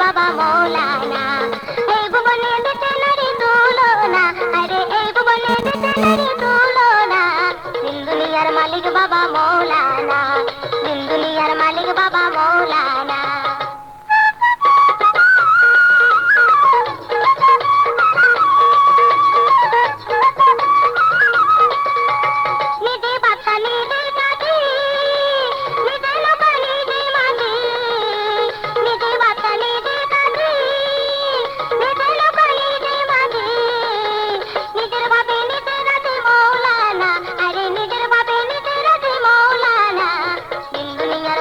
বাবা মৌলানা। এই ভুবনে দিতে নারী তুলনা, আরে এই ভুবনে দিতে নারী তুলনা। দিন দুনিয়ার মালিক বাবা মৌলানা, দিন দুনিয়ার মালিক বাবা মৌলানা।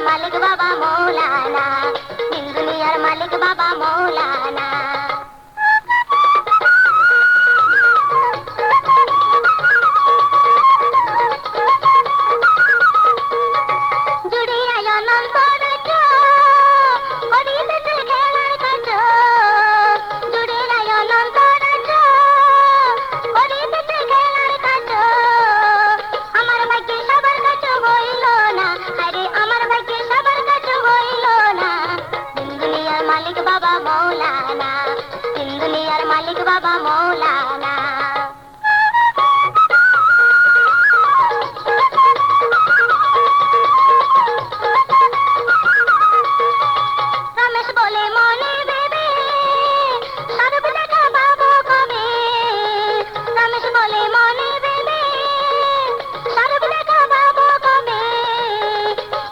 মালিক বাবা মৌলানা, দিন দুনিয়ার মালিক বাবা মৌলানা। জুড়িয়া অনন্ত রাজ্য, হরিদেশে খেলার কাজ। জুড়িয়া অনন্ত রাজ্য, হরিদেশে খেলার কাজ। আমার ভাগ্যে সবার কাছে হইল না, আরে আমার ভাগ্যে সবার কাছে হইল না। দিন দুনিয়ার মালিক বাবা মৌলানা, দিন দুনিয়ার মালিক বাবা মৌলানা। রমেশ বলে মনে ভেবে, স্বরূপ দেখা পাবো কবে। রমেশ বলে মনে ভেবে, স্বরূপ দেখা পাবো কবে।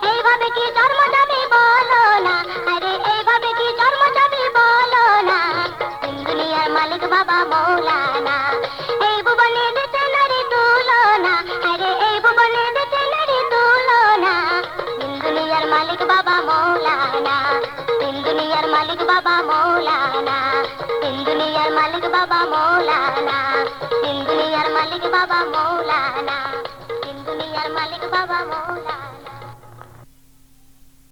এইভাবে কি জন্ম যাবে বলো না, আরে এইভাবে কি জন্ম যাবে বলো না। দিন দুনিয়ার মালিক বাবা মৌলানা, এই ভুবনে দিতে নারী তুলনা, আরে এই ভুবনে দিতে নারী তুলনা। দিন দুনিয়ার মালিক বাবা মৌলানা, দিন দুনিয়ার মালিক বাবা মৌলানা, দিন দুনিয়ার মালিক বাবা মৌলানা, দিন দুনিয়ার মালিক বাবা মৌলানা, দিন দুনিয়ার মালিক বাবা মৌলানা।